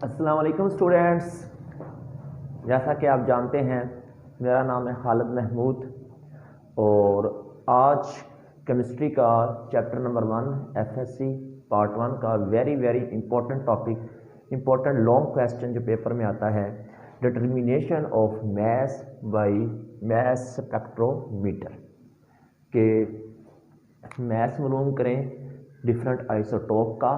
अस्सलाम वालेकुम स्टूडेंट्स। जैसा कि आप जानते हैं मेरा नाम है खालिद महमूद और आज केमिस्ट्री का चैप्टर नंबर 1 एफएससी पार्ट 1 का very important topic, important long question जो पेपर में आता है, determination of mass by mass spectrometer के मास मालूम करें डिफरेंट आइसोटोप का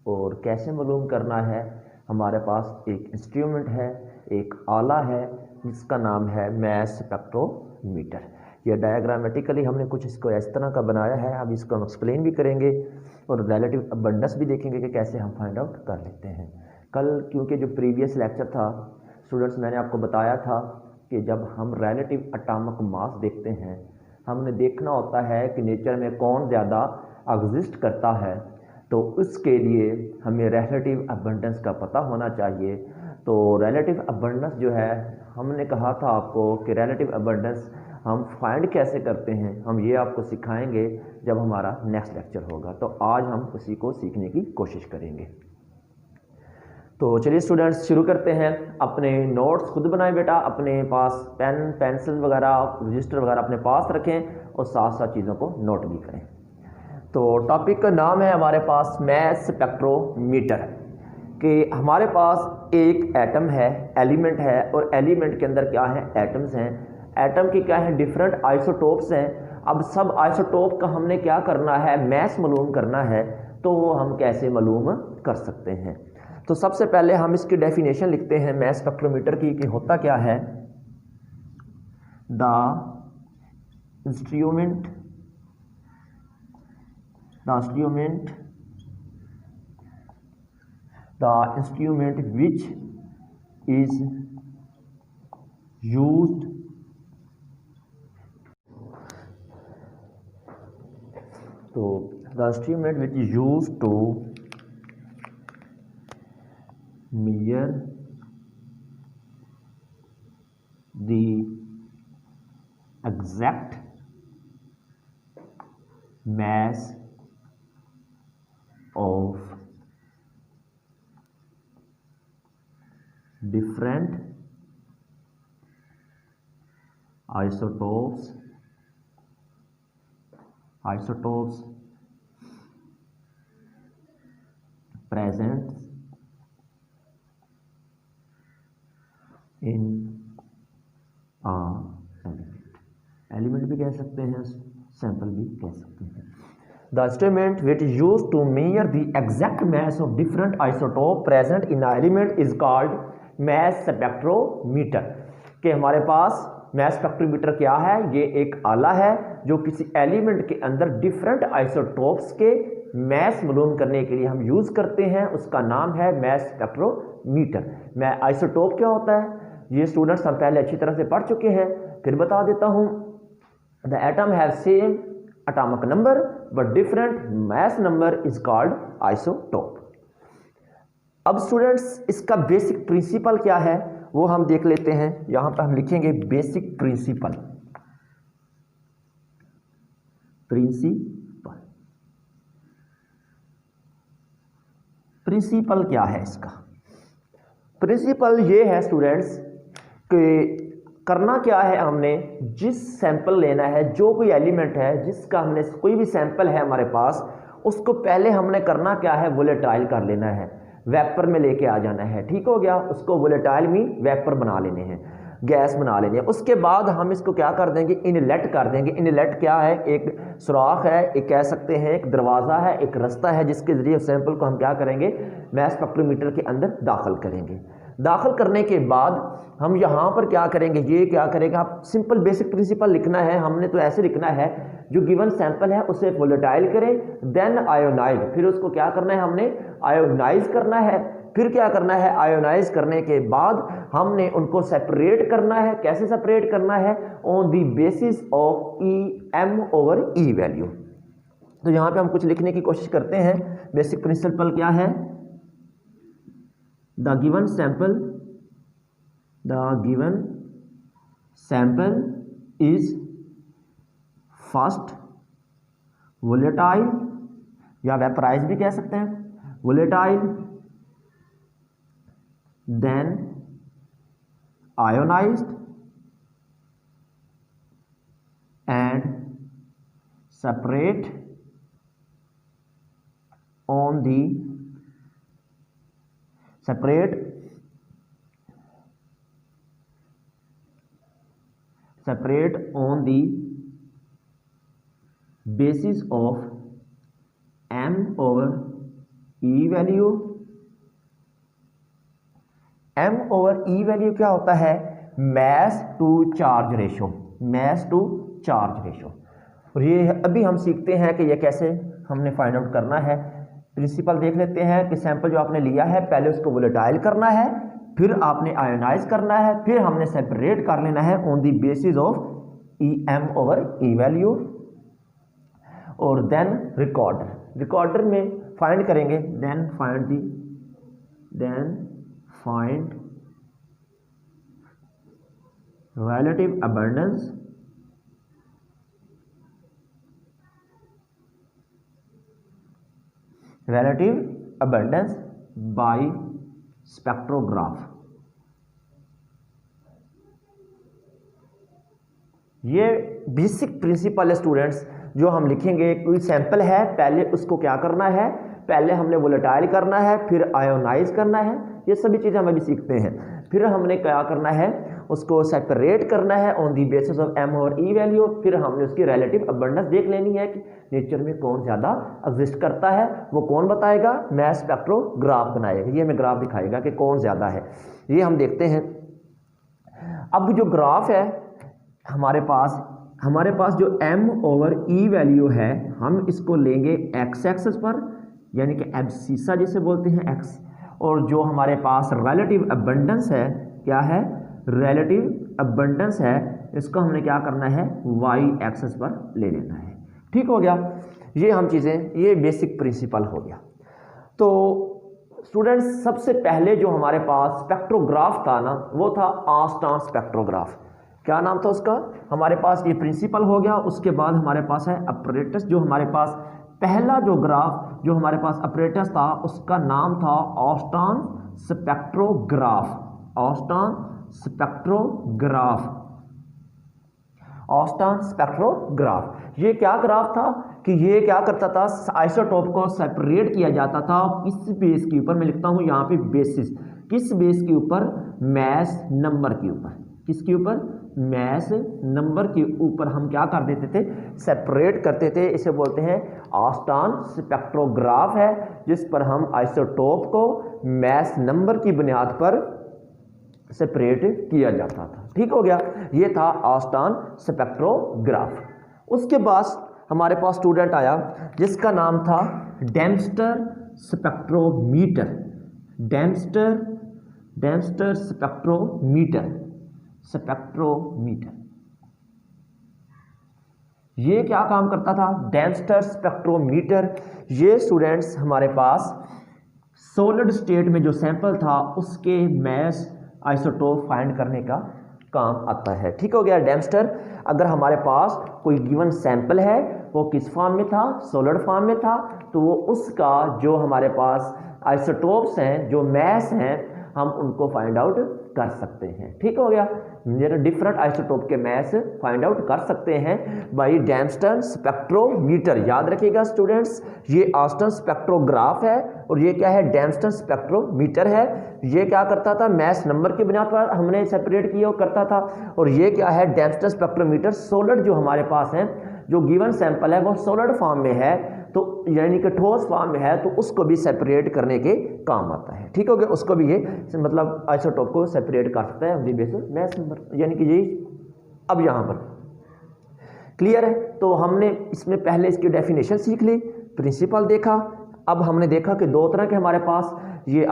और कैसे मालूम करना है। हमारे पास एक इंस्ट्रूमेंट है, एक आला है जिसका नाम है मास स्पेक्ट्रोमीटर। ये डायग्रामेटिकली हमने कुछ इसको इस तरह का बनाया है। अब इसको हम एक्सप्लेन भी करेंगे और रिलेटिव अबंडेंस भी देखेंगे कि कैसे हम फाइंड आउट कर लेते हैं। कल क्योंकि जो प्रीवियस लेक्चर था स्टूडेंट्स, मैंने आपको बताया था कि जब हम रिलेटिव एटॉमिक मास देखते हैं हमने देखना होता है कि नेचर में कौन ज़्यादा एग्जिस्ट करता है, तो उसके लिए हमें रिलेटिव अबंडेंस का पता होना चाहिए। तो रिलेटिव अबंडेंस जो है, हमने कहा था आपको कि रिलेटिव अबंडेंस हम फाइंड कैसे करते हैं, हम ये आपको सिखाएंगे जब हमारा नेक्स्ट लेक्चर होगा। तो आज हम उसी को सीखने की कोशिश करेंगे। तो चलिए स्टूडेंट्स शुरू करते हैं। अपने नोट्स खुद बनाएं बेटा, अपने पास पेन पेंसिल वगैरह रजिस्टर वगैरह अपने पास रखें और साथ साथ चीज़ों को नोट भी करें। तो टॉपिक का नाम है हमारे पास मास स्पेक्ट्रोमीटर, कि हमारे पास एक एटम है, एलिमेंट है, और एलिमेंट के अंदर क्या है, एटम्स हैं। एटम की क्या है, डिफरेंट आइसोटोप्स हैं। अब सब आइसोटोप का हमने क्या करना है, मास मालूम करना है। तो वो हम कैसे मालूम कर सकते हैं। तो सबसे पहले हम इसकी डेफिनेशन लिखते हैं मास स्पेक्ट्रोमीटर की, कि होता क्या है। The instrument which is used to measure the exact mass of different isotopes present in a element भी कह सकते हैं, सैंपल भी कह सकते हैं। The instrument which is used to measure the exact mass of different isotope present in an element is called mass spectrometer। कि हमारे पास mass spectrometer क्या है, ये एक आला है जो किसी एलिमेंट के अंदर डिफरेंट आइसोटोप्स के मास मालूम करने के लिए हम यूज करते हैं। उसका नाम है मास स्पेक्ट्रोमीटर। मैं आइसोटोप क्या होता है ये स्टूडेंट्स हम पहले अच्छी तरह से पढ़ चुके हैं, फिर बता देता हूं। The atom have same atomic number but different mass number is called isotope. अब स्टूडेंट्स इसका बेसिक प्रिंसिपल क्या है वो हम देख लेते हैं। यहां पर हम लिखेंगे बेसिक प्रिंसिपल। प्रिंसिपल क्या है इसका? प्रिंसिपल ये है स्टूडेंट्स कि करना क्या है, हमने जिस सैंपल लेना है, जो कोई एलिमेंट है जिसका हमने कोई भी सैंपल है हमारे पास, उसको पहले हमने करना क्या है, वोलेटाइल कर लेना है, वेपर में लेके आ जाना है। ठीक हो गया, उसको वोलेटाइल में वेपर बना लेने हैं, गैस बना लेनी है। उसके बाद हम इसको क्या कर देंगे, इनलेट कर देंगे। इनलेट क्या है, एक सुराख है, एक कह सकते हैं एक दरवाज़ा है, एक रास्ता है जिसके ज़रिए सैंपल को हम क्या करेंगे, मास स्पेक्ट्रोमीटर के अंदर दाखिल करेंगे। दाखिल करने के बाद हम यहाँ पर क्या करेंगे, ये क्या करेंगे, आप सिंपल बेसिक प्रिंसिपल लिखना है। हमने तो ऐसे लिखना है, जो गिवन सैंपल है उसे वोलेटाइल करें, देन आयोनाइज, फिर उसको क्या करना है, हमने आयोनाइज करना है। फिर क्या करना है, आयोनाइज करने के बाद हमने उनको सेपरेट करना है। कैसे सेपरेट करना है, on the basis of E/m/E value. तो यहाँ पे हम कुछ लिखने की कोशिश करते हैं। बेसिक प्रिंसिपल क्या है, the given sample is first volatile, या वेपराइज भी कह सकते हैं, volatile then ionized and separate on the basis of m over e value। m over e value क्या होता है? Mass to charge ratio, mass to charge ratio. और ये अभी हम सीखते हैं कि ये कैसे हमने फाइंड आउट करना है। प्रिंसिपल देख लेते हैं कि सैंपल जो आपने लिया है पहले उसको वोलेटाइल करना है, फिर आपने आयोनाइज करना है, फिर हमने सेपरेट कर लेना है on the basis of e m over e value, और देन रिकॉर्डर में फाइंड करेंगे, then find relative abundance by spectrograph। ये बेसिक प्रिंसिपल है स्टूडेंट्स, जो हम लिखेंगे। कोई सैंपल है, पहले उसको क्या करना है, पहले हमने वोलेटाइल करना है, फिर आयोनाइज करना है, ये सभी चीज़ें हम अभी सीखते हैं। फिर हमने क्या करना है, उसको सेपरेट करना है on the basis of m और ई वैल्यू, फिर हमने उसकी रिलेटिव अबंडेंस देख लेनी है कि नेचर में कौन ज़्यादा एग्जिस्ट करता है। वो कौन बताएगा? मैस स्पेक्ट्रोग्राफ बनाएगा, ये हमें ग्राफ दिखाएगा कि कौन ज़्यादा है। ये हम देखते हैं। अब जो ग्राफ है हमारे पास जो m ओवर ई वैल्यू है, हम इसको लेंगे एक्स एक्सिस पर, यानी कि एब्सिसा जिसे बोलते हैं x, और जो हमारे पास रिलेटिव अबंडेंस है, क्या है? रिलेटिव अबंडेंस है, इसको हमने क्या करना है? y एक्सिस पर ले लेना है। ठीक हो गया। ये हम चीज़ें, ये बेसिक प्रिंसिपल हो गया। तो स्टूडेंट्स, सबसे पहले जो हमारे पास स्पेक्ट्रोग्राफ था ना, वो था ऑस्टन स्पेक्ट्रोग्राफ। क्या नाम था उसका? हमारे पास ये प्रिंसिपल हो गया। उसके बाद हमारे पास है अपरेटस। जो हमारे पास पहला जो ग्राफ जो हमारे पास अपरेटस था, उसका नाम था ऑस्टन स्पेक्ट्रोग्राफ। Austin spectrograph. ये क्या ग्राफ था कि ये क्या करता था? आइसोटोप को सेपरेट किया जाता था किस बेस के ऊपर? मैं लिखता हूं यहां पे बेसिस। किस बेस के ऊपर? मैस नंबर के ऊपर। किसके ऊपर? मैस नंबर के ऊपर हम क्या कर देते थे? सेपरेट करते थे। इसे बोलते हैं ऑस्टन स्पेक्ट्रोग्राफ है, जिस पर हम आइसोटोप को मैस नंबर की बुनियाद पर सेपरेट किया जाता था। ठीक हो गया। ये था ऑस्टन स्पेक्ट्रोग्राफ। उसके बाद हमारे पास स्टूडेंट आया जिसका नाम था डेम्स्टर स्पेक्ट्रोमीटर। डेम्स्टर स्पेक्ट्रोमीटर। ये क्या काम करता था? डेम्स्टर स्पेक्ट्रोमीटर, ये स्टूडेंट्स हमारे पास सॉलिड स्टेट में जो सैंपल था उसके मैस आइसोटोप फाइंड करने का काम आता है। ठीक हो गया। डेम्स्टर, अगर हमारे पास कोई गिवन सैंपल है, वो किस फॉर्म में था? सॉलिड फॉर्म में था, तो वो उसका जो हमारे पास आइसोटोप्स हैं, जो मैस हैं, हम उनको फाइंड आउट कर सकते हैं। ठीक हो गया। डिफरेंट आइसोटोप के मैस फाइंड आउट कर सकते हैं बाई डेम्स्टर स्पेक्ट्रोमीटर। याद रखिएगा स्टूडेंट्स, ये ऑस्टन स्पेक्ट्रोग्राफ है और ये क्या है? डेम्स्टर स्पेक्ट्रोमीटर है। ये क्या करता था? मैस नंबर की बुनियाद पर हमने सेपरेट किया करता था। और ये क्या है? डेम्स्टर स्पेक्ट्रोमीटर सॉलिड जो हमारे पास है, जो गिवन सैंपल है वो सॉलिड फॉर्म में है, तो यानी कि ठोस फॉर्म में है, तो उसको भी सेपरेट करने के काम आता है। ठीक हो गया। उसको भी ये मतलब आइसोटोप को सेपरेट कर सकता है बेसिस मैस नंबर, यानी कि यही। अब यहाँ पर क्लियर है। तो हमने इसमें पहले इसकी डेफिनेशन सीख ली, प्रिंसिपल देखा। अब हमने देखा कि दो तरह के हमारे पास ये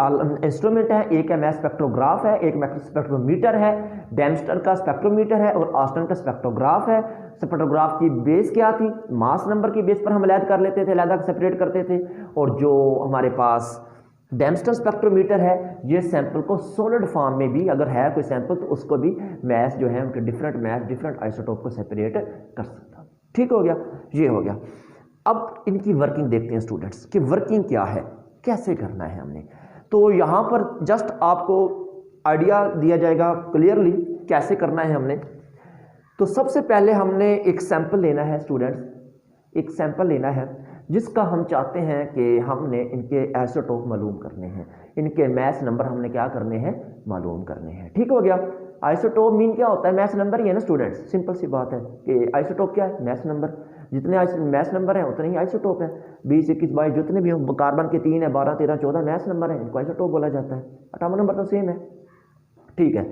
इंस्ट्रूमेंट है, एक है मैस स्पेक्ट्रोग्राफ है, एक मैस स्पेक्ट्रोमीटर है। डेम्स्टर का स्पेक्ट्रोमीटर है और ऑस्टन का स्पेक्ट्रोग्राफ है। स्पेक्ट्रोग्राफ की बेस क्या थी? मास नंबर की बेस पर हम अलग कर लेते थे, अलग सेपरेट करते थे। और जो हमारे पास डेम्स्टर स्पेक्ट्रोमीटर है, ये सैंपल को सॉलिड फॉर्म में भी अगर है कोई सैंपल, तो उसको भी मैस जो है उनके डिफरेंट मैस डिफरेंट आइसोटोप को सेपरेट कर सकता। ठीक हो गया। ये हो गया। अब इनकी वर्किंग देखते हैं स्टूडेंट्स कि वर्किंग क्या है, कैसे करना है हमने। तो यहाँ पर जस्ट आपको आइडिया दिया जाएगा क्लियरली कैसे करना है हमने। तो सबसे पहले हमने एक सैंपल लेना है स्टूडेंट्स, एक सैंपल लेना है जिसका हम चाहते हैं कि हमने इनके आइसोटोप मालूम करने हैं, इनके मैथ नंबर हमने क्या करने हैं, मालूम करने हैं। ठीक हो गया। आइसोटोप मीन क्या होता है, मैथ नंबर ही है ना स्टूडेंट्स, सिंपल सी बात है कि आइसोटोप क्या है, मैथ नंबर। जितने मैथ नंबर हैं उतने ही आइसोटोप है। 20, 21, 22 जितने भी हों, कार्बन के 3 है, 12, 13, 14 मैथ नंबर है, इनको आइसोटोप बोला जाता है। एटॉमिक नंबर तो सेम है। ठीक है,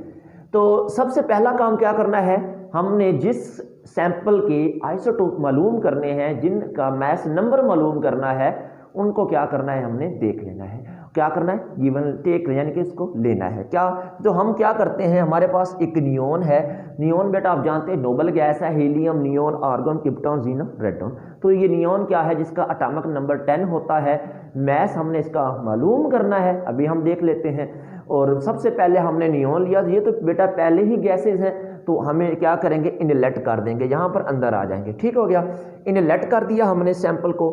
तो सबसे पहला काम क्या करना है, हमने जिस सैंपल के आइसोटोप मालूम करने हैं, जिनका मैथ नंबर मालूम करना है, उनको क्या करना है, हमने देख लेना है। क्या करना है, गिवन टेक यानी कि इसको लेना है। क्या तो हम क्या करते हैं, हमारे पास एक नियोन है। नियोन बेटा आप जानते हैं नोबल गैस है, helium, neon, argon, krypton, xenon, radon. तो ये नियोन क्या है, जिसका एटॉमिक नंबर 10 होता है। मैथ हमने इसका मालूम करना है, अभी हम देख लेते हैं। और सबसे पहले हमने नियोन लिया, ये तो बेटा पहले ही गैसेज हैं, तो हमें क्या करेंगे, इनलेट कर देंगे, यहाँ पर अंदर आ जाएंगे। ठीक हो गया, इनलेट कर दिया हमने सैंपल को।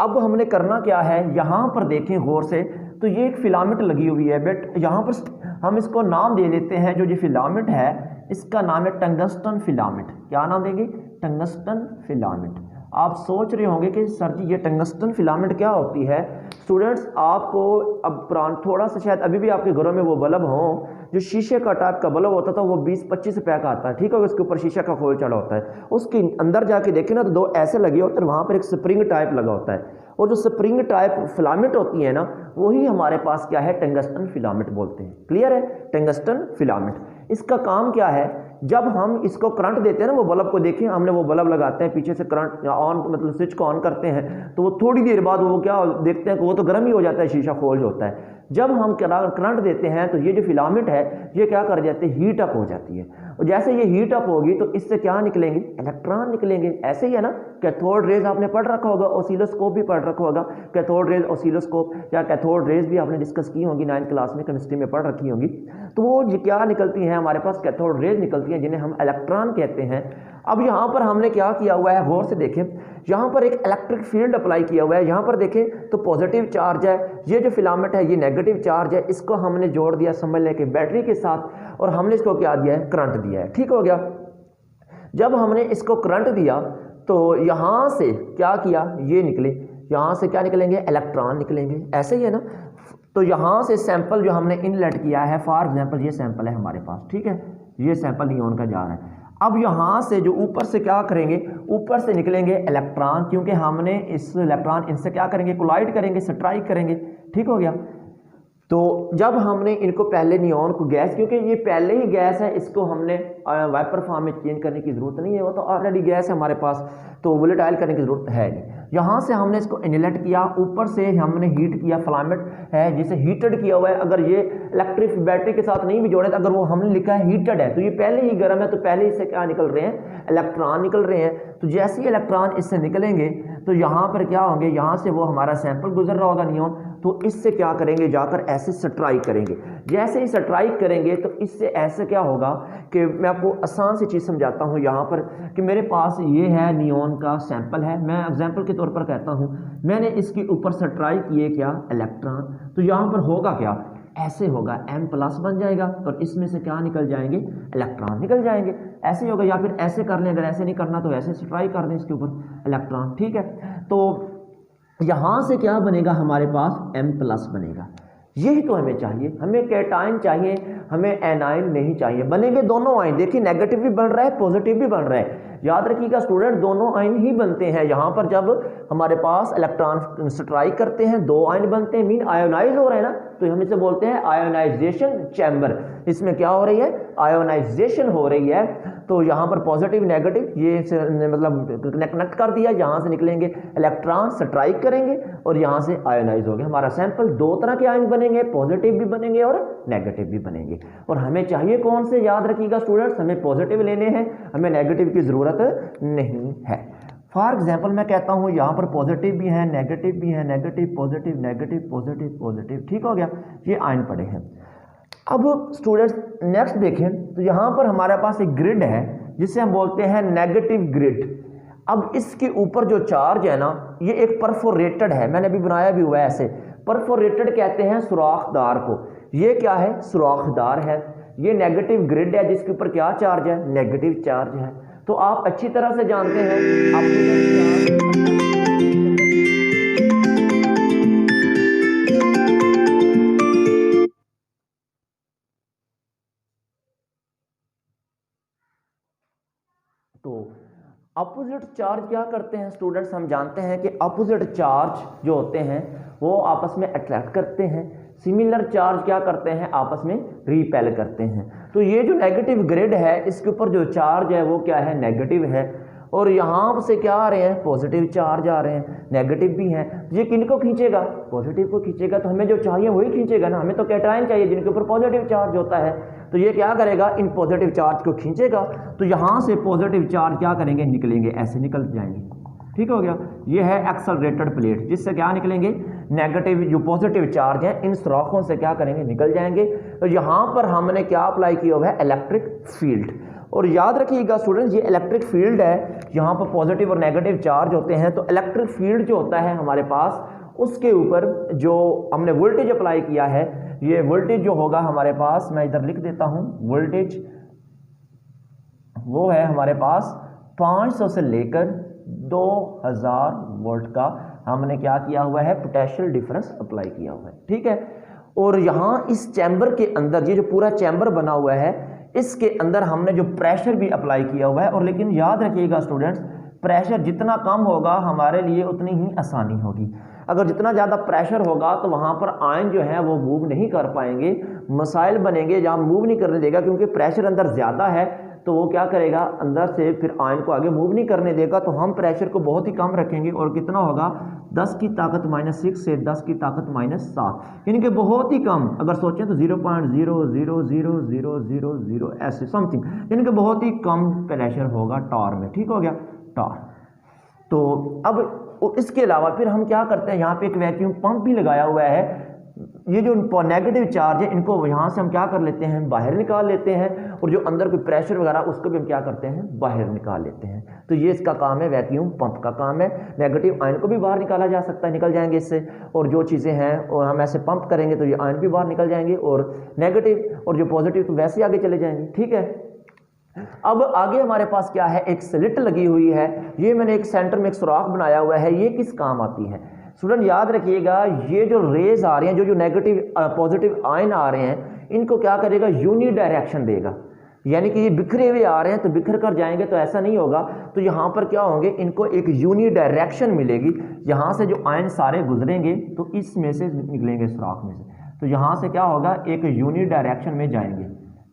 अब हमने करना क्या है, यहाँ पर देखें गौर से, तो ये एक फिलामेंट लगी हुई है बेट, यहाँ पर हम इसको नाम दे लेते हैं, जो ये फिलामेंट है इसका नाम है टंगस्टन फिलामेंट। क्या नाम देंगे, टंगस्टन फिलामेंट। आप सोच रहे होंगे कि सर जी ये टंगस्टन फिलामेंट क्या होती है। स्टूडेंट्स आपको अब थोड़ा सा शायद अभी भी आपके घरों में वो बल्ब हो, जो शीशे का टाइप का बल्ब होता था, वो 20-25 रुपये का आता है। ठीक है, उसके ऊपर शीशे का खोल चढ़ा होता है, उसके अंदर जाके देखें ना तो 2 ऐसे लगे होते हैं, वहाँ पर एक स्प्रिंग टाइप लगा होता है, और जो स्प्रिंग टाइप फिलामेंट होती है ना, वही हमारे पास क्या है, टंगस्टन फिलामेंट बोलते हैं। क्लियर है, टंगस्टन फिलामेंट। इसका काम क्या है, जब हम इसको करंट देते हैं ना, वो बल्ब को देखें, हमने वो बल्ब लगाते हैं, पीछे से करंट ऑन मतलब स्विच को ऑन करते हैं, तो वो थोड़ी देर बाद वो क्या देखते हैं कि वो तो गर्म ही हो जाता है, शीशा खोल जो होता है। जब हम करंट देते हैं तो ये जो फिलामेंट है ये क्या कर जाते हैं, हीट अप हो जाती है। और जैसे ये हीट अप होगी तो इससे क्या निकलेंगे, इलेक्ट्रॉन निकलेंगे। ऐसे ही है ना, कैथोड रेज आपने पढ़ रखा होगा, ऑसिलोस्कोप भी पढ़ रखा होगा, कैथोड रेज, ऑसिलोस्कोप या कैथोड रेज भी आपने डिस्कस की होंगी 9th क्लास में, केमिस्ट्री में पढ़ रखी होंगी। तो वो क्या निकलती हैं, हमारे पास कैथोड रेज निकलती हैं, जिन्हें हम इलेक्ट्रॉन कहते हैं। अब यहाँ पर हमने क्या किया हुआ है, गौर से देखें, यहाँ पर एक इलेक्ट्रिक फील्ड अप्लाई किया हुआ है। यहाँ पर देखें तो पॉजिटिव चार्ज है, ये जो फिलामेंट है ये नेगेटिव चार्ज है, इसको हमने जोड़ दिया समझ लें कि बैटरी के साथ, और हमने इसको क्या दिया है, करंट दिया है। ठीक हो गया। जब हमने इसको करंट दिया तो यहाँ से क्या किया, ये निकले, यहाँ से क्या निकलेंगे, इलेक्ट्रॉन निकलेंगे। ऐसे ही है ना। तो यहाँ से सैंपल जो हमने इनलेट किया है, फॉर एग्जाम्पल ये सैंपल है हमारे पास। ठीक है, ये सैंपल नियोन का जा रहा है। अब यहाँ से जो ऊपर से क्या करेंगे, ऊपर से निकलेंगे इलेक्ट्रॉन, क्योंकि हमने इस इलेक्ट्रॉन इनसे क्या करेंगे, कोलाइड करेंगे, स्ट्राइक करेंगे। ठीक हो गया। तो जब हमने इनको पहले नियोन को गैस, क्योंकि ये पहले ही गैस है, इसको हमने वाइपर फॉर्म में चेंज करने की ज़रूरत नहीं है, वो तो ऑलरेडी गैस है हमारे पास, तो वोलेटाइल करने की ज़रूरत है नहीं। यहाँ से हमने इसको इनलेट किया, ऊपर से हमने हीट किया, फिलामेंट है जिसे हीटेड किया हुआ है। अगर ये इलेक्ट्रिक बैटरी के साथ नहीं भी जोड़े, तो अगर वो हमने लिखा है हीटेड है, तो ये पहले ही गर्म है, तो पहले इससे क्या निकल रहे हैं, इलेक्ट्रॉन निकल रहे हैं। तो जैसे ही इलेक्ट्रॉन इससे निकलेंगे तो यहाँ पर क्या होंगे, यहाँ से वो हमारा सैंपल गुजर रहा होगा नियोन, तो इससे क्या करेंगे, जाकर ऐसे स्ट्राइक करेंगे। जैसे ही स्ट्राइक करेंगे तो इससे ऐसे क्या होगा कि मैं आपको आसान सी चीज़ समझाता हूँ यहाँ पर, कि मेरे पास ये है नियोन का सैंपल है, मैं एग्जाम्पल के तौर पर कहता हूँ, मैंने इसके ऊपर स्ट्राइक किए क्या, इलेक्ट्रॉन, तो यहाँ पर होगा क्या, ऐसे होगा, M+ बन जाएगा, और इसमें से क्या निकल जाएंगे, इलेक्ट्रॉन निकल जाएंगे। ऐसे होगा, या फिर ऐसे कर लें, अगर ऐसे नहीं करना तो ऐसे स्ट्राइक कर दें इसके ऊपर इलेक्ट्रॉन। ठीक है, तो यहाँ से क्या बनेगा, हमारे पास M+ बनेगा। यही तो हमें चाहिए, हमें कैटाइन चाहिए, हमें एनाइन नहीं चाहिए। बनेंगे दोनों आयन, देखिए नेगेटिव भी बन रहा है, पॉजिटिव भी बन रहा है। याद रखिएगा स्टूडेंट, दोनों आयन ही बनते हैं। यहाँ पर जब हमारे पास इलेक्ट्रॉन स्ट्राइक करते हैं, 2 आयन बनते हैं, मीन आयोनाइज हो रहे हैं ना, तो हम इसे बोलते हैं आयोनाइजेशन चैम्बर। इसमें क्या हो रही है, आयोनाइजेशन हो रही है। तो यहाँ पर पॉजिटिव नेगेटिव ये मतलब कनेक्ट कर दिया, यहाँ से निकलेंगे इलेक्ट्रॉन, स्ट्राइक करेंगे और यहाँ से आयोनाइज हो गए। हमारा सैंपल 2 तरह के आयन बनेंगे, पॉजिटिव भी बनेंगे और नेगेटिव भी बनेंगे। और हमें चाहिए कौन से, याद रखिएगा स्टूडेंट्स, हमें पॉजिटिव लेने हैं, हमें नेगेटिव की ज़रूरत नहीं है। फॉर एग्जाम्पल मैं कहता हूँ यहाँ पर पॉजिटिव भी है, नेगेटिव भी है, negative positive, negative positive positive. ठीक हो गया, ये आयन पड़े हैं। अब स्टूडेंट्स नेक्स्ट देखें, तो यहाँ पर हमारे पास एक ग्रिड है जिसे हम बोलते हैं नेगेटिव ग्रिड। अब इसके ऊपर जो चार्ज है ना, ये एक परफोरेटेड है, मैंने अभी बनाया भी हुआ है ऐसे, परफोरेटेड कहते हैं सुराखदार को। ये क्या है? सुराखदार है। ये नेगेटिव ग्रिड है जिसके ऊपर क्या चार्ज है? नेगेटिव चार्ज है। तो आप अच्छी तरह से जानते हैं तो अपोजिट चार्ज क्या करते हैं स्टूडेंट्स? हम जानते हैं कि अपोजिट चार्ज जो होते हैं वो आपस में अट्रैक्ट करते हैं, सिमिलर चार्ज क्या करते हैं? आपस में रिपेल करते हैं। तो ये जो नेगेटिव ग्रिड है इसके ऊपर जो चार्ज है वो क्या है? नेगेटिव है, और यहाँ से क्या आ रहे हैं? पॉजिटिव चार्ज आ रहे हैं, नेगेटिव भी हैं। ये किनको खींचेगा? पॉजिटिव को खींचेगा। तो हमें जो चाहिए वही खींचेगा ना, हमें तो कैटायन चाहिए जिनके ऊपर पॉजिटिव चार्ज होता है। तो ये क्या करेगा? इन पॉजिटिव चार्ज को खींचेगा। तो यहाँ से पॉजिटिव चार्ज क्या करेंगे? निकलेंगे, ऐसे निकल जाएंगे। ठीक हो गया। ये है एक्सेलरेटेड प्लेट, जिससे क्या निकलेंगे? नेगेटिव जो पॉजिटिव चार्ज है इन सुराखों से क्या करेंगे? निकल जाएंगे। तो यहाँ पर हमने क्या अप्लाई किया हुआ है? Electric field. और याद रखिएगा स्टूडेंट्स, ये इलेक्ट्रिक फील्ड है, यहाँ पर पॉजिटिव और नेगेटिव चार्ज होते हैं। तो इलेक्ट्रिक फील्ड जो होता है हमारे पास, उसके ऊपर जो हमने वोल्टेज अप्लाई किया है, ये वोल्टेज जो होगा हमारे पास, मैं इधर लिख देता हूँ, वोल्टेज वो है हमारे पास 500 से लेकर 2000 वोल्ट का हमने क्या किया हुआ है? पोटेंशियल डिफरेंस अप्लाई किया हुआ है। ठीक है। और यहाँ इस चैम्बर के अंदर, ये जो पूरा चैम्बर बना हुआ है, इसके अंदर हमने जो प्रेशर भी अप्लाई किया हुआ है। और लेकिन याद रखिएगा स्टूडेंट्स, प्रेशर जितना कम होगा हमारे लिए उतनी ही आसानी होगी। अगर जितना ज़्यादा प्रेशर होगा तो वहाँ पर आयन जो है वो मूव नहीं कर पाएंगे, मसाइल बनेंगे जहाँ मूव नहीं करने देगा, क्योंकि प्रेशर अंदर ज़्यादा है तो वो क्या करेगा? अंदर से फिर आयन को आगे मूव नहीं करने देगा। तो हम प्रेशर को बहुत ही कम रखेंगे, और कितना होगा? 10 की ताकत -6 से 10 की ताकत -7, यानी कि बहुत ही कम। अगर सोचें तो 0.0000000 ऐसे समथिंग, यानी कि बहुत ही कम प्रेशर होगा टॉर में। ठीक हो गया, टॉर। तो अब इसके अलावा फिर हम क्या करते हैं? यहाँ पे एक वैक्यूम पंप भी लगाया हुआ है। ये जो नेगेटिव चार्ज है इनको यहाँ से हम क्या कर लेते हैं? बाहर निकाल लेते हैं। और जो अंदर कोई प्रेशर वगैरह उसको भी हम क्या करते हैं? बाहर निकाल लेते हैं। तो ये इसका काम है, वैक्यूम पंप का काम है। नेगेटिव आयन को भी बाहर निकाला जा सकता है, निकल जाएंगे इससे। और जो चीज़ें हैं और हम ऐसे पंप करेंगे तो ये आयन भी बाहर निकल जाएंगे, और नेगेटिव और जो पॉजिटिव तो वैसे ही आगे चले जाएंगे। ठीक है। अब आगे हमारे पास क्या है? एक स्लिट लगी हुई है। ये मैंने एक सेंटर में एक सुराख बनाया हुआ है। ये किस काम आती है स्टूडेंट? याद रखिएगा, ये जो रेज आ रही हैं, जो नेगेटिव पॉजिटिव आयन आ रहे हैं, इनको क्या करेगा? यूनि डायरेक्शन देगा। यानी कि ये बिखरे हुए आ रहे हैं तो बिखर कर जाएंगे, तो ऐसा नहीं होगा। तो यहाँ पर क्या होंगे? इनको एक यूनि डायरेक्शन मिलेगी। यहाँ से जो आयन सारे गुजरेंगे तो इसमें से निकलेंगे, सुराख में से। तो यहाँ से क्या होगा? एक यूनि डायरेक्शन में जाएंगे।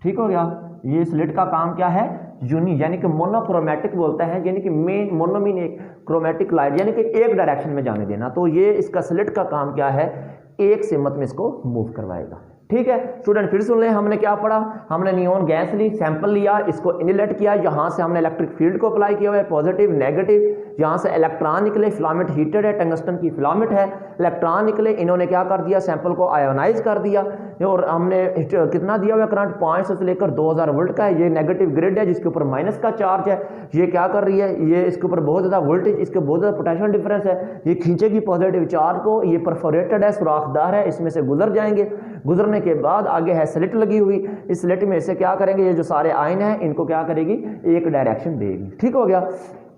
ठीक हो गया। ये स्लिट का काम क्या है? यूनि, यानी कि मोनोक्रोमेटिक बोलता है, यानी कि मेन मोनो मीन एक, क्रोमेटिक लाइट, यानी कि एक डायरेक्शन में जाने देना। तो ये इसका स्लिट का काम क्या है? एक सिमत में इसको मूव करवाएगा। ठीक है स्टूडेंट, फिर सुन लें, हमने क्या पढ़ा? हमने नियॉन गैस ली, सैंपल लिया, इसको इनलेट किया, यहाँ से हमने इलेक्ट्रिक फील्ड को अप्लाई किया हुआ है, पॉजिटिव नेगेटिव। यहाँ से इलेक्ट्रॉन निकले, फिलामेंट हीटेड है, टंगस्टन की फिलामेंट है, इलेक्ट्रॉन निकले, इन्होंने क्या कर दिया? सैंपल को आयोनाइज कर दिया। और हमने कितना दिया हुआ करंट? 500 से लेकर 2000 वोल्ट का है। ये नेगेटिव ग्रिड है जिसके ऊपर माइनस का चार्ज है। ये क्या कर रही है? ये इसके ऊपर बहुत ज़्यादा वोल्टेज, इसके बहुत ज़्यादा पोटेंशियल डिफरेंस है। ये खींचेगी पॉजिटिव चार्ज को। ये परफोरेटेड है, सुराखदार है, इसमें से गुजर जाएंगे। गुजरने के बाद आगे है स्लिट लगी हुई। इस स्लिट में से क्या करेंगे? ये जो सारे आयन हैं इनको क्या करेगी? एक डायरेक्शन देगी। ठीक हो गया।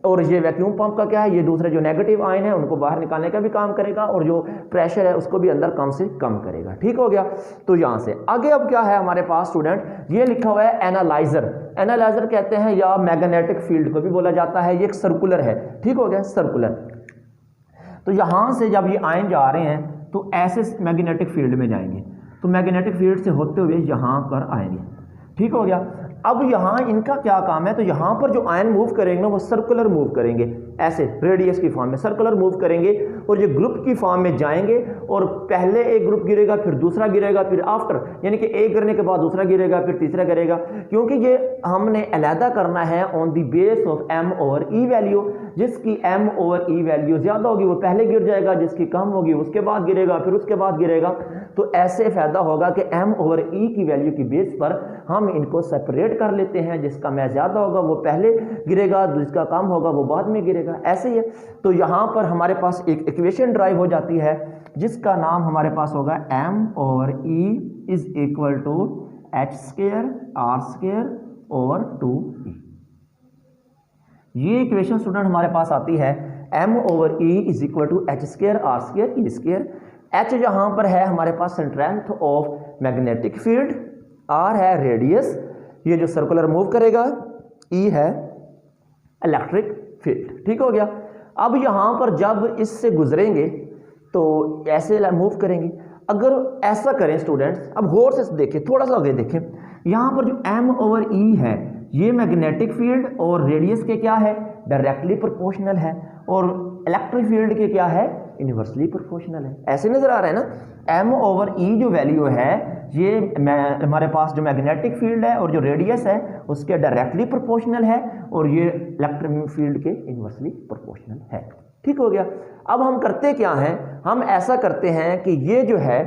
और ये वैक्यूम पंप का क्या है? ये दूसरे जो नेगेटिव आयन है उनको बाहर निकालने का भी काम करेगा, और जो प्रेशर है उसको भी अंदर कम से कम करेगा। ठीक हो गया। तो यहाँ से आगे अब क्या है हमारे पास स्टूडेंट? ये लिखा हुआ है एनालाइजर। एनालाइजर कहते हैं या मैग्नेटिक फील्ड को भी बोला जाता है। ये एक सर्कुलर है। ठीक हो गया, सर्कुलर। तो यहाँ से जब ये आयन जा रहे हैं तो ऐसे मैग्नेटिक फील्ड में जाएंगे, तो मैग्नेटिक फील्ड से होते हुए यहाँ पर आएंगे। ठीक हो गया। अब यहाँ इनका क्या काम है? तो यहाँ पर जो आयन मूव करेंगे ना वो सर्कुलर मूव करेंगे, ऐसे रेडियस की फॉर्म में सर्कुलर मूव करेंगे, और ये ग्रुप की फॉर्म में जाएंगे। और पहले एक ग्रुप गिरेगा, फिर दूसरा गिरेगा, फिर आफ्टर, यानी कि एक गिरने के बाद दूसरा गिरेगा, फिर तीसरा गिरेगा, क्योंकि ये हमने अलहदा करना है on the base of m over e value. जिसकी एम ओवर ई वैल्यू ज़्यादा होगी वो पहले गिर जाएगा, जिसकी कम होगी उसके बाद गिरेगा, फिर उसके बाद गिरेगा। तो ऐसे फ़ायदा होगा कि एम ओवर ई की वैल्यू की बेस पर हम इनको सेपरेट कर लेते हैं। जिसका मैच ज़्यादा होगा वो पहले गिरेगा, जिसका कम होगा वो बाद में गिरेगा, ऐसे ही है। तो यहाँ पर हमारे पास एक इक्वेशन ड्राइव हो जाती है जिसका नाम हमारे पास होगा m/e is equal to h² r² over 2e। ये इक्वेशन स्टूडेंट हमारे पास आती है m/e is equal to h² r² e²। h जहां पर है हमारे पास strength of magnetic field, r है रेडियस, ये जो सर्कुलर मूव करेगा, e है इलेक्ट्रिक फील्ड। ठीक हो गया। अब यहां पर जब इससे गुजरेंगे तो ऐसे मूव करेंगे। अगर ऐसा करें स्टूडेंट्स, अब गौर से देखें, थोड़ा सा आगे देखें, यहां पर जो m/e है ये मैग्नेटिक फील्ड और रेडियस के क्या है, डायरेक्टली प्रोपोर्शनल है, और इलेक्ट्रिक फील्ड के क्या है, इनवर्सली प्रोपोर्शनल है। ऐसे नजर आ रहा है ना। m/e जो वैल्यू है ये हमारे पास जो मैग्नेटिक फील्ड है और जो रेडियस है उसके डायरेक्टली प्रोपोर्शनल है, और ये इलेक्ट्रिक फील्ड के इनवर्सली प्रोपोर्शनल है। ठीक हो गया। अब हम करते क्या हैं, हम ऐसा करते हैं कि ये जो है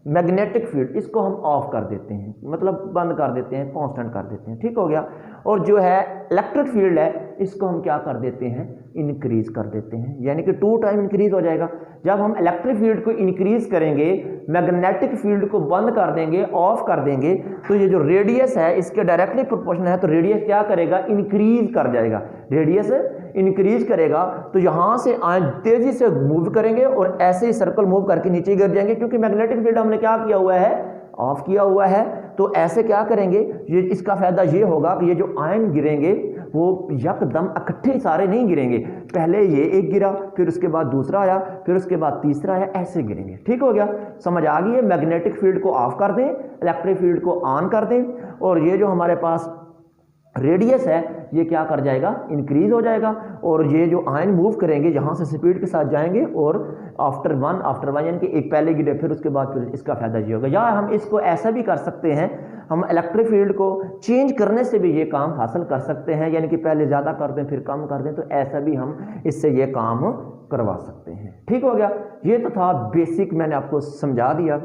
मैग्नेटिक फील्ड इसको हम ऑफ कर देते हैं, मतलब बंद कर देते हैं, कांस्टेंट कर देते हैं। ठीक हो गया। और जो है इलेक्ट्रिक फील्ड है इसको हम क्या कर देते हैं, इंक्रीज कर देते हैं, यानी कि 2 टाइम इंक्रीज हो जाएगा। जब हम इलेक्ट्रिक फील्ड को इंक्रीज करेंगे, मैग्नेटिक फील्ड को बंद कर देंगे, ऑफ कर देंगे, तो ये जो रेडियस है इसके डायरेक्टली प्रोपोर्शनल है, तो रेडियस क्या करेगा, इंक्रीज कर जाएगा। रेडियस इंक्रीज करेगा तो यहां से तेजी से मूव करेंगे और ऐसे ही सर्कल मूव करके नीचे गिर जाएंगे, क्योंकि मैग्नेटिक फील्ड हमने क्या किया हुआ है, ऑफ किया हुआ है। तो ऐसे क्या करेंगे, ये इसका फायदा ये होगा कि ये जो आयन गिरेंगे वो यकदम इकट्ठे सारे नहीं गिरेंगे, पहले ये एक गिरा, फिर उसके बाद दूसरा आया, फिर उसके बाद तीसरा आया, ऐसे गिरेंगे। ठीक हो गया, समझ आ गई है। मैग्नेटिक फील्ड को ऑफ कर दें, इलेक्ट्रिक फील्ड को ऑन कर दें, और ये जो हमारे पास रेडियस है ये क्या कर जाएगा, इंक्रीज हो जाएगा, और ये जो आयन मूव करेंगे यहाँ से स्पीड के साथ जाएंगे, और आफ्टर वन यानी कि एक पहले गिरे फिर उसके बाद फिर इसका फायदा ये होगा। या हम इसको ऐसा भी कर सकते हैं, हम इलेक्ट्रिक फील्ड को चेंज करने से भी ये काम हासिल कर सकते हैं, यानी कि पहले ज़्यादा कर दें फिर कम कर दें, तो ऐसा भी हम इससे ये काम करवा सकते हैं। ठीक हो गया। ये तो था बेसिक, मैंने आपको समझा दिया।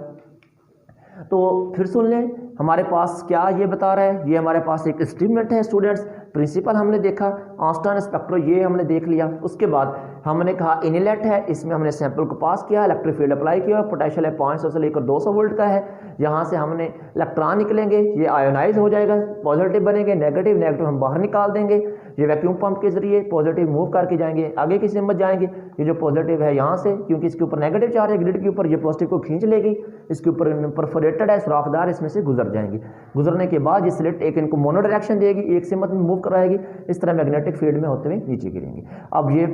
तो फिर सुन लें, हमारे पास क्या ये बता रहा है, ये हमारे पास एक इंस्ट्रूमेंट है स्टूडेंट्स। प्रिंसिपल हमने देखा, ऑस्टन स्पेक्ट्रो ये हमने देख लिया। उसके बाद हमने कहा इनलेट है, इसमें हमने सैंपल को पास किया, इलेक्ट्रिक फील्ड अप्लाई किया, पोटेंशियल है 500 से लेकर 200 वोल्ट का है। यहाँ से हमने इलेक्ट्रॉन निकलेंगे, ये आयोनाइज हो जाएगा, पॉजिटिव बनेंगे, नेगेटिव हम बाहर निकाल देंगे। ये वैक्यूम पंप के जरिए पॉजिटिव मूव करके जाएंगे, आगे की समझ जाएंगे। ये जो पॉजिटिव है यहाँ से, क्योंकि इसके ऊपर नेगेटिव चार्ज है ग्रिड के ऊपर, ये पॉजिटिव को खींच लेगी, इसके ऊपर परफोरेटेड है, सुराखदार, इसमें से गुजर जाएंगे। गुजरने के बाद ये स्लिट एक इनको मोनो डायरेक्शन देगी, एक सिमत में मूव कराएगी, इस तरह मैग्नेटिक फील्ड में होते हुए नीचे गिरेंगे।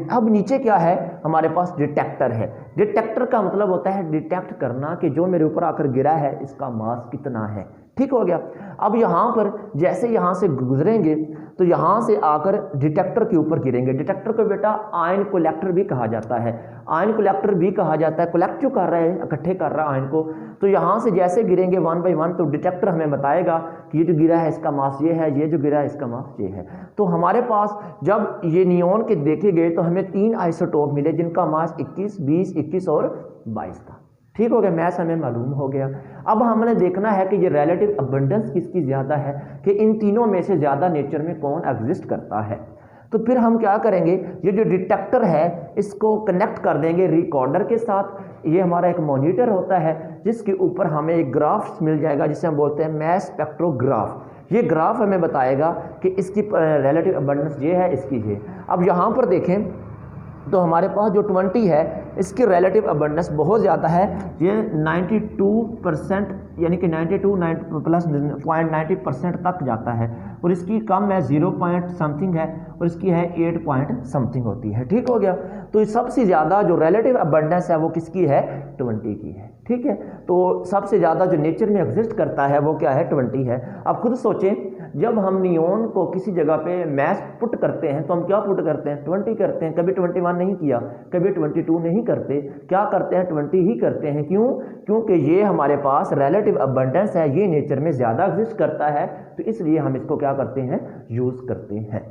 अब नीचे क्या है, हमारे पास डिटेक्टर है। डिटेक्टर का मतलब होता है डिटेक्ट करना कि जो मेरे ऊपर आकर गिरा है इसका मास कितना है। ठीक हो गया। अब यहाँ पर जैसे यहाँ से गुजरेंगे तो यहाँ से आकर डिटेक्टर के ऊपर गिरेंगे। डिटेक्टर को बेटा आयन कलेक्टर भी कहा जाता है, आयन कलेक्टर भी कहा जाता है। कलेक्ट जो कर रहा है, इकट्ठे कर रहा है आयन को, तो यहाँ से जैसे गिरेंगे 1 बाय 1 तो डिटेक्टर हमें बताएगा कि ये जो गिरा है इसका मास ये है, ये जो गिरा है इसका मास ये है। तो हमारे पास जब ये नियॉन के देखे गए तो हमें 3 आइसोटोप मिले जिनका मास 21, 20, 21 और 22 था। ठीक हो गया, मैथ्स हमें मालूम हो गया। अब हमने देखना है कि ये रिलेटिव अबंडेंस किसकी ज़्यादा है, कि इन तीनों में से ज़्यादा नेचर में कौन एग्जिस्ट करता है। तो फिर हम क्या करेंगे, ये जो डिटेक्टर है इसको कनेक्ट कर देंगे रिकॉर्डर के साथ। ये हमारा एक मॉनिटर होता है जिसके ऊपर हमें एक ग्राफ मिल जाएगा जिसे हम बोलते हैं मैस स्पेक्ट्रोग्राफ। ये ग्राफ हमें बताएगा कि इसकी रिलेटिव अबंडेंस ये है, इसकी ये। अब यहाँ पर देखें तो हमारे पास जो 20 है इसकी रिलेटिव अबंडेंस बहुत ज़्यादा है, ये 92% यानी कि 92 प्लस 0.90% तक जाता है, और इसकी कम है 0 पॉइंट समथिंग है, और इसकी है 8 पॉइंट समथिंग होती है। ठीक हो गया। तो सबसे ज़्यादा जो रिलेटिव अबंडेंस है वो किसकी है, 20 की है। ठीक है। तो सबसे ज़्यादा जो नेचर में एग्जिस्ट करता है वो क्या है, 20 है। अब खुद सोचें, जब हम नियॉन को किसी जगह पे मैच पुट करते हैं तो हम क्या पुट करते हैं, 20 करते हैं। कभी 21 नहीं किया, कभी 22 नहीं करते, क्या करते हैं, 20 ही करते हैं। क्यों? क्योंकि ये हमारे पास रिलेटिव अबंडेंस है, ये नेचर में ज़्यादा एग्जिस्ट करता है, तो इसलिए हम इसको क्या करते हैं, यूज़ करते हैं।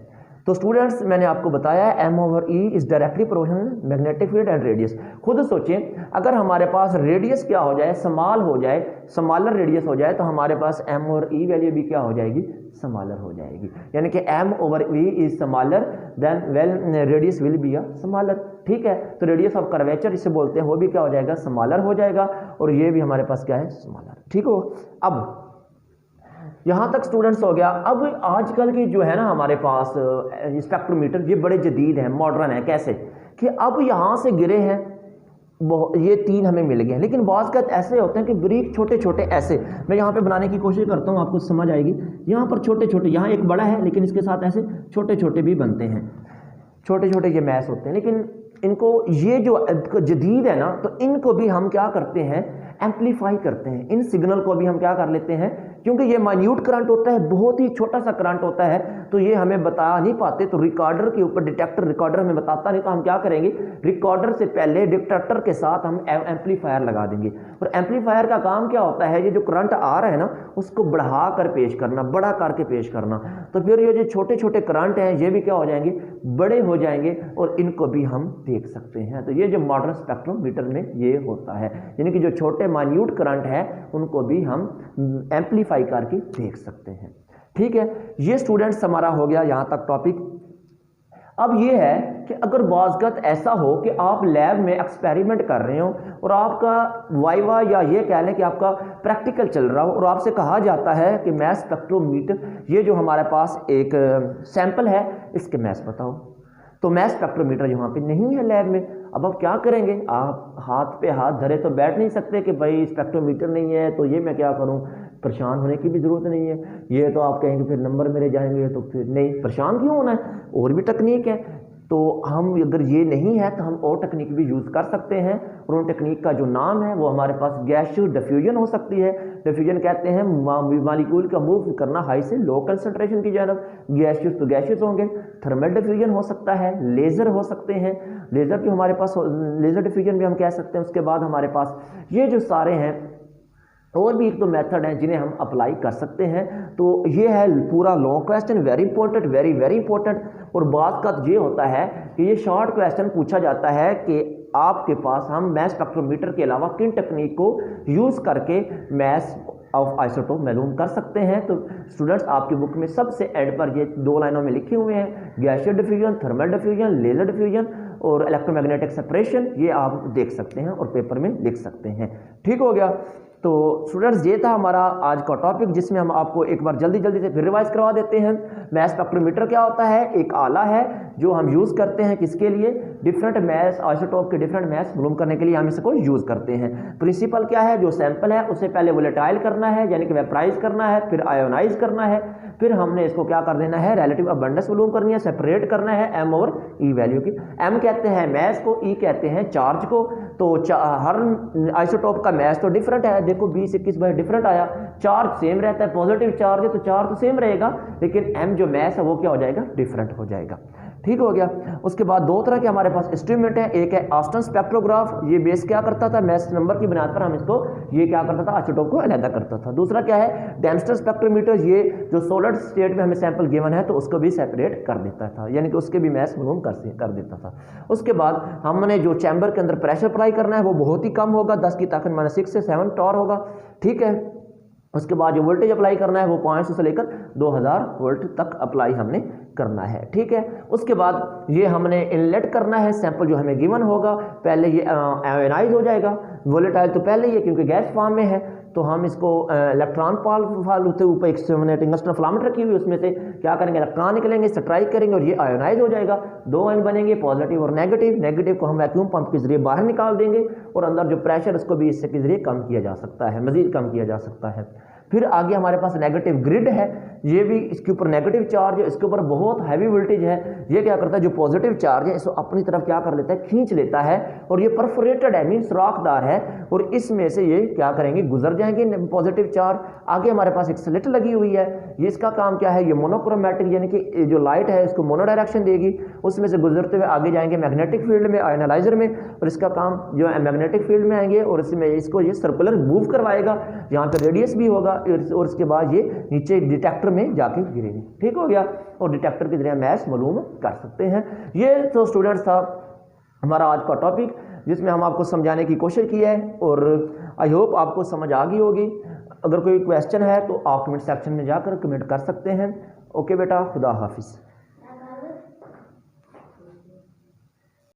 तो स्टूडेंट्स मैंने आपको बताया m/e is directly proportional magnetic field and radius. खुद सोचें, अगर हमारे पास रेडियस क्या हो जाए, स्मॉल हो जाए, स्मॉलर रेडियस हो जाए, तो हमारे पास m/e वैल्यू भी क्या हो जाएगी, स्मॉलर हो जाएगी। यानी कि m/e is smaller than well radius will be a smaller. ठीक है। तो रेडियस ऑफ कर्वेचर इसे बोलते हैं, वो भी क्या हो जाएगा, स्मॉलर हो जाएगा, और ये भी हमारे पास क्या है, स्मॉलर। ठीक हो। अब यहाँ तक स्टूडेंट्स हो गया। अब आजकल की जो है ना हमारे पास स्पेक्ट्रोमीटर, ये बड़े जदीद हैं, मॉडर्न है। कैसे कि अब यहाँ से गिरे हैं ये 3 हमें मिल गए हैं, लेकिन बाज़ का ऐसे होते हैं कि ब्रीक छोटे छोटे ऐसे, मैं यहाँ पे बनाने की कोशिश करता हूँ, आपको समझ आएगी। यहाँ पर छोटे छोटे, यहाँ एक बड़ा है लेकिन इसके साथ ऐसे छोटे छोटे भी बनते हैं, छोटे छोटे ये मैस होते हैं। लेकिन इनको ये जो जदीद है ना, तो इनको भी हम क्या करते हैं, एम्पलीफाई करते हैं। इन सिग्नल को भी हम क्या कर लेते हैं, क्योंकि ये माइन्यूट करंट होता है, बहुत ही छोटा सा करंट होता है, तो ये हमें बता नहीं पाते। तो रिकॉर्डर के ऊपर डिटेक्टर, रिकॉर्डर हमें बताता नहीं, तो हम क्या करेंगे, रिकॉर्डर से पहले डिटेक्टर के साथ हम एम्पलीफायर लगा देंगे। और एम्पलीफायर का काम क्या होता है, ये जो करंट आ रहा है ना, उसको बढ़ा कर पेश करना, बड़ा करके पेश करना। तो फिर ये जो छोटे छोटे करंट हैं, ये भी क्या हो जाएंगे, बड़े हो जाएंगे, और इनको भी हम देख सकते हैं। तो ये जो मॉडर्न स्पेक्ट्रोमीटर में ये होता है, यानी कि जो छोटे माइन्यूट करंट है उनको भी हम एम्पलीफाई करके देख सकते हैं। ठीक है, ये स्टूडेंट्स हमारा हो गया यहां तक टॉपिक। अब ये है कि अगर बाज़गत ऐसा हो कि आप लैब में एक्सपेरिमेंट कर रहे हो और आपका वाइवा या ये कह लें कि आपका प्रैक्टिकल चल रहा हो, और आपसे कहा जाता है कि मैस स्पेक्ट्रोमीटर, ये जो हमारे पास एक सैंपल है, इसके मैस बताओ। तो मैस स्पेक्ट्रोमीटर यहाँ पे नहीं है लैब में। अब आप क्या करेंगे, आप हाथ पे हाथ धरे तो बैठ नहीं सकते कि भाई स्पेक्ट्रोमीटर नहीं है तो ये मैं क्या करूँ, परेशान होने की भी ज़रूरत नहीं है। ये तो आप कहेंगे फिर नंबर मेरे जाएंगे, तो फिर नहीं, परेशान क्यों होना है, और भी टेक्निक है। तो हम अगर ये नहीं है तो हम और टेक्निक भी यूज़ कर सकते हैं, और उन टेक्निक का जो नाम है वो हमारे पास गैसियस डिफ्यूजन हो सकती है। डिफ्यूजन कहते हैं मॉलिक्यूल का मूव करना हाई से लो कंसंट्रेशन की जानब। गैसियस तो गैसियस होंगे। थर्मल डिफ्यूजन हो सकता है, लेज़र हो सकते हैं, लेज़र भी हमारे पास, लेज़र डिफ्यूजन भी हम कह सकते हैं। उसके बाद हमारे पास ये जो सारे हैं और भी एक तो मेथड हैं जिन्हें हम अप्लाई कर सकते हैं। तो ये है पूरा long question, very important, very very important. और बात का ये होता है कि ये शॉर्ट क्वेश्चन पूछा जाता है कि आपके पास हम मैस स्पेक्ट्रोमीटर के अलावा किन टेक्निक को यूज़ करके मैस ऑफ आइसोटोप मालूम कर सकते हैं। तो स्टूडेंट्स आपकी बुक में सबसे एंड पर ये 2 लाइनों में लिखे हुए हैं, gaseous diffusion, thermal diffusion, laser diffusion और इलेक्ट्रोमैग्नेटिक सेपरेशन। ये आप देख सकते हैं और पेपर में लिख सकते हैं। ठीक हो गया। तो स्टूडेंट्स ये था हमारा आज का टॉपिक, जिसमें हम आपको एक बार जल्दी जल्दी से फिर रिवाइज करवा देते हैं। मैस स्पेक्ट्रोमीटर क्या होता है, एक आला है जो हम यूज़ करते हैं किसके लिए, डिफरेंट मैस आइसोटोप के डिफरेंट मैस मालूम करने के लिए हम इसको यूज़ करते हैं। प्रिंसिपल क्या है, जो सैंपल है उसे पहले वोलेटाइल करना है, यानी कि वेपराइज करना है, फिर आयोनाइज करना है, फिर हमने इसको क्या कर देना है, रिलेटिव अबंडेंस मालूम करनी है, सेपरेट करना है एम और ई वैल्यू की। एम कहते हैं मैस को, ई कहते हैं चार्ज को। तो हर आइसोटोप का मैस तो डिफरेंट है, देखो 20, 21 बार डिफरेंट आया। चार्ज सेम रहता है, पॉजिटिव चार्ज है तो चार्ज तो सेम रहेगा, लेकिन एम जो मैस है वो क्या हो जाएगा, डिफरेंट हो जाएगा। ठीक हो गया। उसके बाद 2 तरह के हमारे पास इंस्ट्रूमेंट है, एक है ऑस्टन स्पेक्ट्रोग्राफ, ये बेस क्या करता था, मैस नंबर की बुनियाद पर हम इसको ये क्या करता था, आइसोटोप को अलग करता था। दूसरा क्या है, डेम्स्टर स्पेक्ट्रोमीटर, ये जो सॉलिड स्टेट में हमें सैंपल गिवन है तो उसको भी सेपरेट कर देता था, यानी कि उसके भी मैस मालूम कर देता था। उसके बाद हमने जो चैम्बर के अंदर प्रेशर अप्लाई करना है वो बहुत ही कम होगा, 10 की ताकत -6 से 7 टॉर होगा। ठीक है। उसके बाद जो वोल्टेज अप्लाई करना है वो 500 से लेकर 2000 वोल्ट तक अप्लाई हमने करना है। ठीक है। उसके बाद ये हमने इनलेट करना है, सैंपल जो हमें गिवन होगा पहले ये आयोनाइज हो जाएगा, वोलेटाइल तो पहले ही है क्योंकि गैस फॉर्म में है, तो हम इसको इलेक्ट्रॉन पाल होते ऊपर एक टंगस्टन फिलामेंट रखी हुई, उसमें से क्या करेंगे, इलेक्ट्रॉन निकलेंगे, स्ट्राइक करेंगे और ये आयोनाइज हो जाएगा। 2 आयन बनेंगे, पॉजिटिव और नेगेटिव। नेगेटिव को हम वैक्यूम पंप के जरिए बाहर निकाल देंगे और अंदर जो प्रेशर उसको भी इससे के जरिए कम किया जा सकता है, मजीद कम किया जा सकता है। फिर आगे हमारे पास नेगेटिव ग्रिड है, ये भी इसके ऊपर नेगेटिव चार्ज है, इसके ऊपर बहुत हैवी वोल्टेज है। ये क्या करता है, जो पॉजिटिव चार्ज है इसको अपनी तरफ क्या कर लेता है, खींच लेता है, और ये परफोरेटेड है, मीन सुराखदार है, और इसमें से ये क्या करेंगे, गुजर जाएंगे पॉजिटिव चार्ज। आगे हमारे पास एक स्लिट लगी हुई है, ये इसका काम क्या है, ये मोनोक्रोमेटिक, यानी कि जो लाइट है इसको मोनो डायरेक्शन देगी, उसमें से गुजरते हुए आगे जाएंगे मैग्नेटिक फील्ड में, आयनालाइजर में, और इसका काम जो है मैग्नेटिक फील्ड में आएंगे और इसमें इसको ये सर्कुलर मूव करवाएगा, यहाँ पर रेडियस भी होगा, और इसके बाद ये नीचे डिटेक्टर में जाके गिरेगी। ठीक हो गया। और डिटेक्टर के जरिए मैस मालूम कर सकते हैं। ये तो स्टूडेंट्स था हमारा आज का टॉपिक, जिसमें हम आपको समझाने की कोशिश की है, और आई होप आपको समझ आ गई होगी। अगर कोई क्वेश्चन है तो आप कमेंट सेक्शन में जाकर कमेंट कर सकते हैं। ओके बेटा, खुदा हाफिज़।